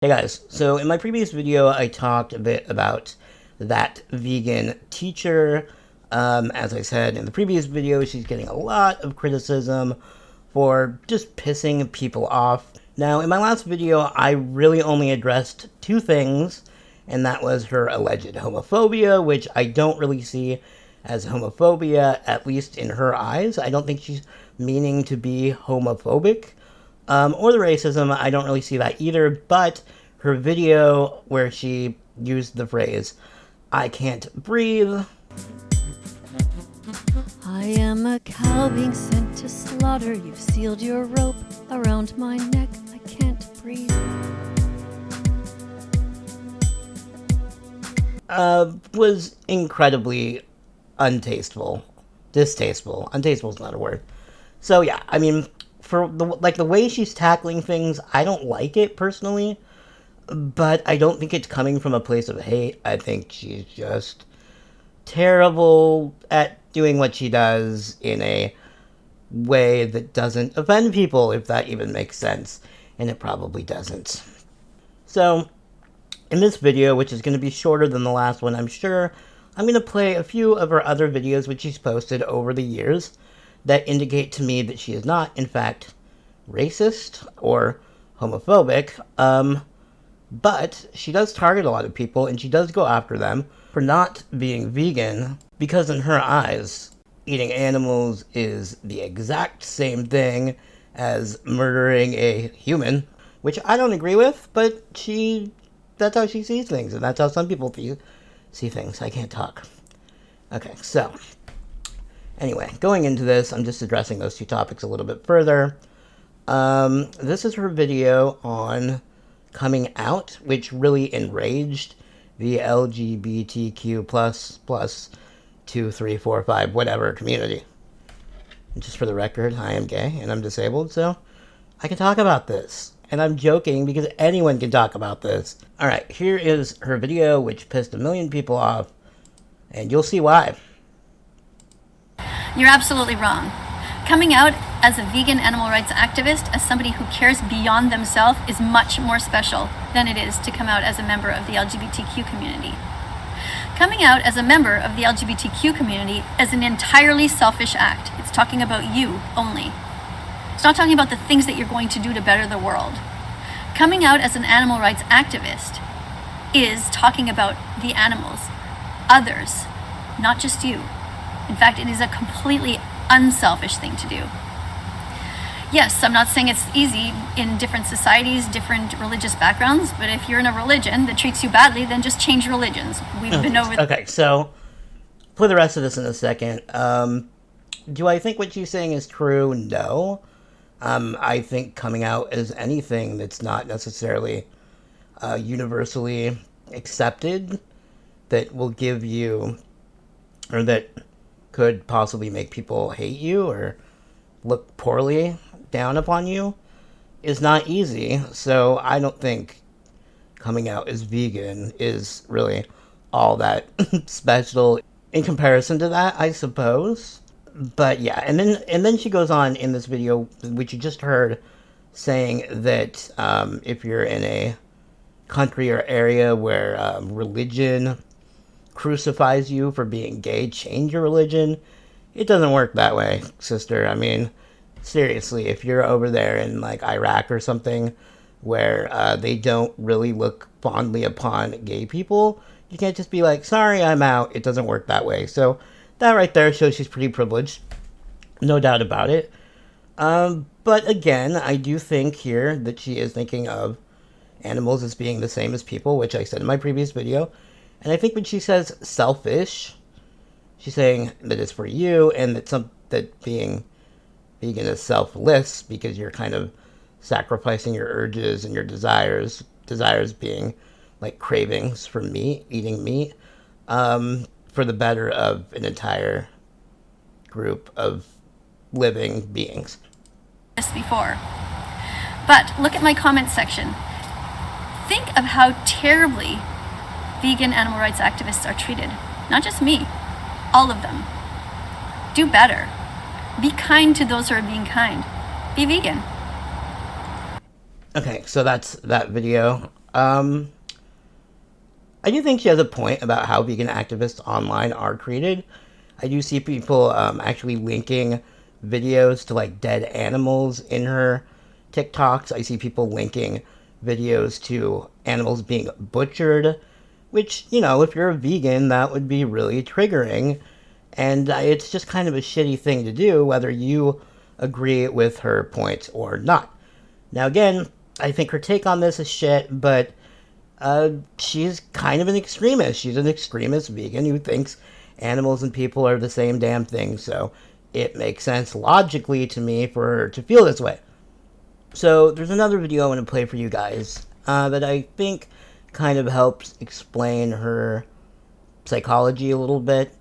Hey guys, so in my previous video I talked a bit about that vegan teacher. As I said in the previous video, she's getting a lot of criticism for just pissing people off. Now, in my last video, I really only addressed two things, and that was her alleged homophobia, which I don't really see as homophobia, at least in her eyes. I don't think she's meaning to be homophobic. Or the racism, I don't really see that either, but her video where she used the phrase, "I can't breathe." I am a cow being sent to slaughter. You've sealed your rope around my neck. I can't breathe. Was incredibly untasteful. Distasteful. Untasteful is not a word. So yeah, I mean, for the way she's tackling things, I don't like it personally, but I don't think it's coming from a place of hate. I think she's just terrible at doing what she does in a way that doesn't offend people, if that even makes sense, and it probably doesn't. So, in this video, which is going to be shorter than the last one, I'm sure, I'm going to play a few of her other videos which she's posted over the years that indicate to me that she is not, in fact, racist or homophobic, but she does target a lot of people, and she does go after them for not being vegan, because in her eyes, eating animals is the exact same thing as murdering a human, which I don't agree with, but that's how she sees things, and that's how some people see things. I can't talk. Okay, so anyway, going into this, I'm just addressing those two topics a little bit further. This is her video on coming out, which really enraged the LGBTQ plus 2, 3, 4, 5, whatever community. And just for the record, I am gay and I'm disabled, so I can talk about this. And I'm joking because anyone can talk about this. Alright, here is her video, which pissed 1 million people off, and you'll see why. You're absolutely wrong. Coming out as a vegan animal rights activist, as somebody who cares beyond themselves, is much more special than it is to come out as a member of the LGBTQ community. Coming out as a member of the LGBTQ community is an entirely selfish act. It's talking about you only. It's not talking about the things that you're going to do to better the world. Coming out as an animal rights activist is talking about the animals, others, not just you. In fact, it is a completely unselfish thing to do. Yes, I'm not saying it's easy in different societies, different religious backgrounds, but if you're in a religion that treats you badly, then just change religions. We've been over... Okay, so for the rest of this in a second, do I think what she's saying is true? No. I think coming out as anything that's not necessarily universally accepted, that will give you, or that could possibly make people hate you or look poorly down upon you, is not easy. So I don't think coming out as vegan is really all that special in comparison to that, I suppose. But yeah, and then she goes on in this video, which you just heard, saying that if you're in a country or area where religion crucifies you for being gay, change your religion. It doesn't work that way, sister. I mean, seriously, if you're over there in like Iraq or something where they don't really look fondly upon gay people, you can't just be like, sorry, I'm out. It doesn't work that way. So that right there shows she's pretty privileged. No doubt about it. But again, I do think here that she is thinking of animals as being the same as people, which I said in my previous video. And I think when she says selfish, she's saying that it's for you, and that being vegan is selfless because you're kind of sacrificing your urges and your desires being like cravings for meat, eating meat, for the better of an entire group of living beings. This before. But look at my comment section. Think of how terribly vegan animal rights activists are treated. Not just me, all of them. Do better. Be kind to those who are being kind. Be vegan. Okay, so that's that video. I do think she has a point about how vegan activists online are treated. I do see people actually linking videos to like dead animals in her TikToks. I see people linking videos to animals being butchered, which, you know, if you're a vegan, that would be really triggering. And it's just kind of a shitty thing to do, whether you agree with her points or not. Now, again, I think her take on this is shit, but she's kind of an extremist. She's an extremist vegan who thinks animals and people are the same damn thing, so it makes sense logically to me for her to feel this way. So there's another video I want to play for you guys that I think kind of helps explain her psychology a little bit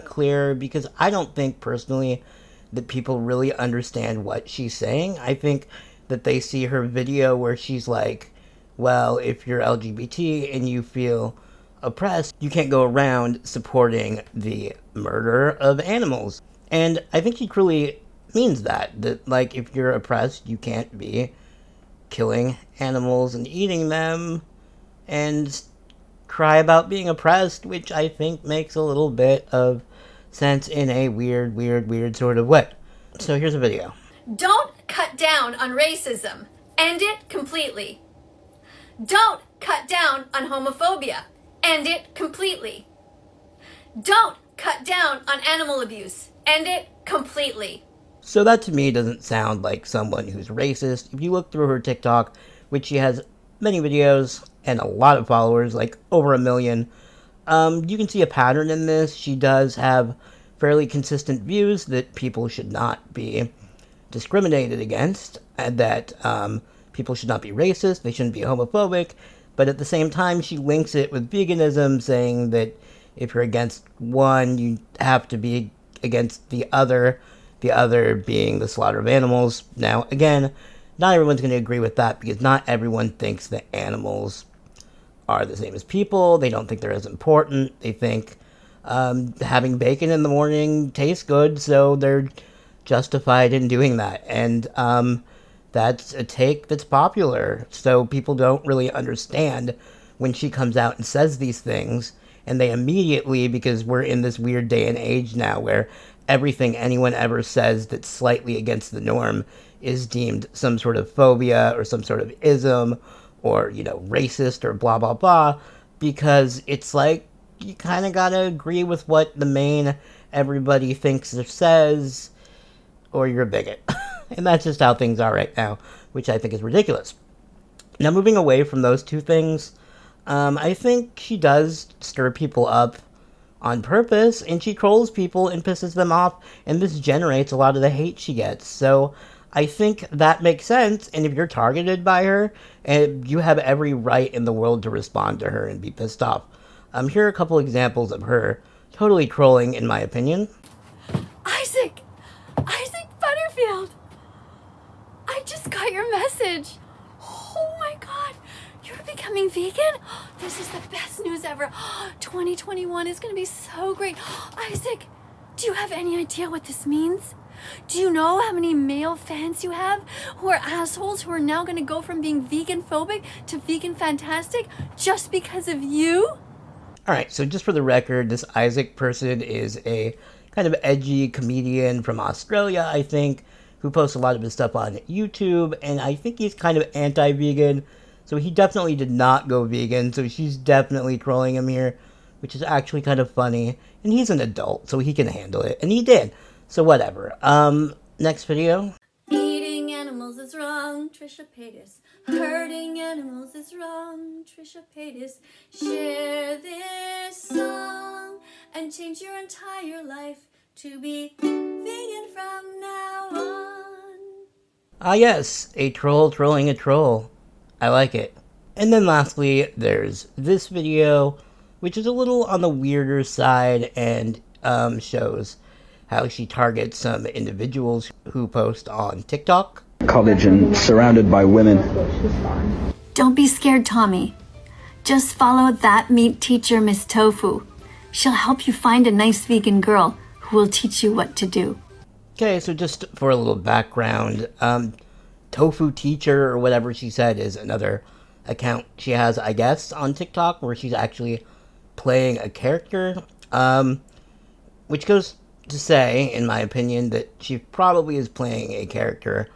clearer, because I don't think personally that people really understand what she's saying. I think that they see her video where she's like, well, if you're LGBT and you feel oppressed, you can't go around supporting the murder of animals. And I think she truly means that, like, if you're oppressed, you can't be killing animals and eating them and cry about being oppressed, which I think makes a little bit of sense in a weird sort of way. So here's a video. Don't cut down on racism. End it completely. Don't cut down on homophobia. End it completely. Don't cut down on animal abuse. End it completely. So that to me doesn't sound like someone who's racist. If you look through her TikTok, which she has many videos and a lot of followers, like over 1 million, you can see a pattern in this. She does have fairly consistent views that people should not be discriminated against, and that people should not be racist, they shouldn't be homophobic, but at the same time she links it with veganism, saying that if you're against one, you have to be against the other being the slaughter of animals. Now, again, not everyone's going to agree with that, because not everyone thinks that animals are the same as people. They don't think they're as important. They think having bacon in the morning tastes good, so they're justified in doing that. And that's a take that's popular. So people don't really understand when she comes out and says these things, and they immediately, because we're in this weird day and age now where everything anyone ever says that's slightly against the norm is deemed some sort of phobia or some sort of ism or, you know, racist or blah, blah, blah, because it's like you kind of got to agree with what the main everybody thinks or says, or you're a bigot. And that's just how things are right now, which I think is ridiculous. Now, moving away from those two things, I think she does stir people up on purpose, and she trolls people and pisses them off, and this generates a lot of the hate she gets. So I think that makes sense, and if you're targeted by her, you have every right in the world to respond to her and be pissed off. Here are a couple examples of her totally trolling, in my opinion. Isaac Butterfield, I just got your message. Oh my God, you're becoming vegan? This is the best news ever. 2021 is going to be so great. Isaac, do you have any idea what this means? Do you know how many male fans you have who are assholes who are now going to go from being vegan phobic to vegan fantastic just because of you? Alright, so just for the record, this Isaac person is a kind of edgy comedian from Australia, I think, who posts a lot of his stuff on YouTube, and I think he's kind of anti-vegan, so he definitely did not go vegan, so she's definitely trolling him here, which is actually kind of funny, and he's an adult, so he can handle it, and he did, so whatever. Next video. Eating animals is wrong, Trisha Paytas. Hurting animals is wrong, Trisha Paytas. Share this song and change your entire life to be vegan from now on. Ah yes, a troll trolling a troll. I like it. And then lastly, there's this video, which is a little on the weirder side and shows how she targets some individuals who post on TikTok. College and surrounded by women. Don't be scared, Tommy. Just follow that meat teacher, Miss Tofu. She'll help you find a nice vegan girl who will teach you what to do. Okay, so just for a little background, Tofu teacher or whatever she said is another account she has, I guess, on TikTok, where she's actually playing a character, which goes to say, in my opinion, that she probably is playing a character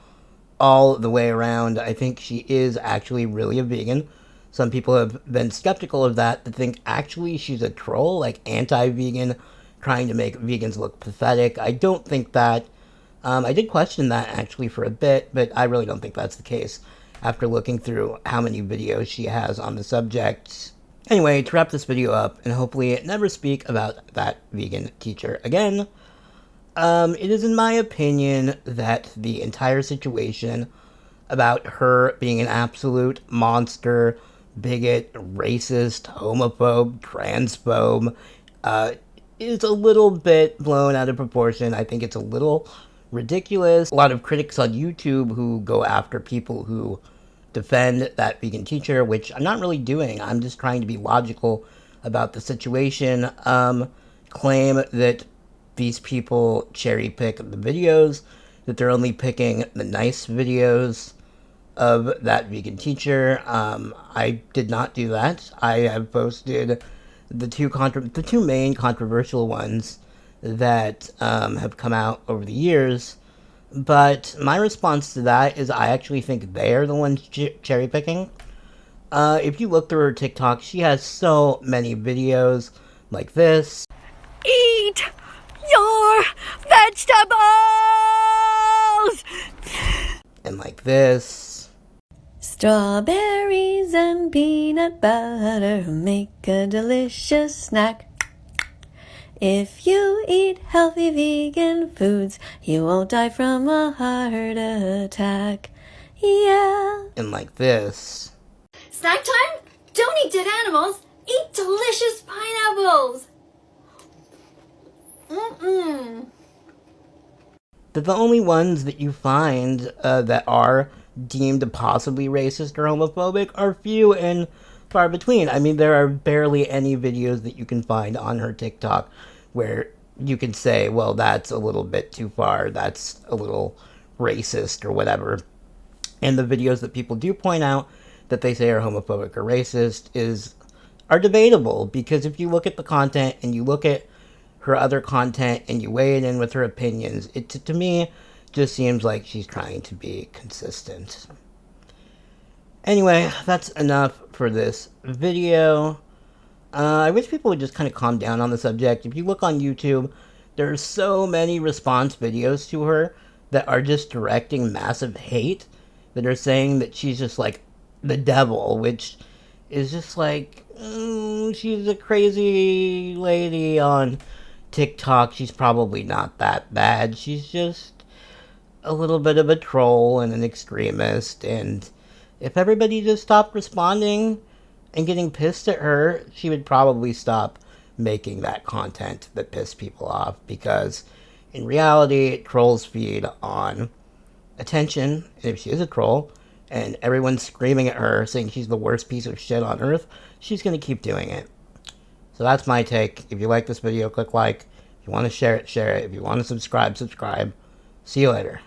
all the way around. I think she is actually really a vegan. Some people have been skeptical of that, to think actually she's a troll, like anti-vegan, trying to make vegans look pathetic. I don't think that. I did question that actually for a bit, but I really don't think that's the case after looking through how many videos she has on the subject. Anyway, to wrap this video up and hopefully never speak about that vegan teacher again, it is in my opinion that the entire situation about her being an absolute monster, bigot, racist, homophobe, transphobe, is a little bit blown out of proportion. I think it's a little ridiculous. A lot of critics on YouTube who go after people who defend that vegan teacher, which I'm not really doing. I'm just trying to be logical about the situation. Claim that these people cherry pick the videos, that they're only picking the nice videos of that vegan teacher. I did not do that. I have posted the two main controversial ones that have come out over the years. But my response to that is I actually think they're the ones cherry picking. If you look through her TikTok, she has so many videos like this. Eat your vegetables! And like this. Strawberries and peanut butter make a delicious snack. If you eat healthy vegan foods, you won't die from a heart attack. Yeah. And like this. Snack time? Don't eat dead animals. Eat delicious pineapples. That the only ones that you find that are deemed possibly racist or homophobic are few and far between. I mean, there are barely any videos that you can find on her TikTok where you can say, well, that's a little bit too far, that's a little racist or whatever. And the videos that people do point out that they say are homophobic or racist are debatable, because if you look at the content and you look at her other content and you weigh it in with her opinions, it to me just seems like she's trying to be consistent. Anyway, that's enough for this video. I wish people would just kind of calm down on the subject. If you look on YouTube, there are so many response videos to her that are just directing massive hate, that are saying that she's just like the devil, which is just like, she's a crazy lady on TikTok. She's probably not that bad. She's just a little bit of a troll and an extremist, and if everybody just stopped responding and getting pissed at her, she would probably stop making that content that pissed people off, because in reality, trolls feed on attention, and if she is a troll and everyone's screaming at her saying she's the worst piece of shit on earth, she's going to keep doing it. So that's my take. If you like this video, click like. If you want to share it, share it. If you want to subscribe, subscribe. See you later.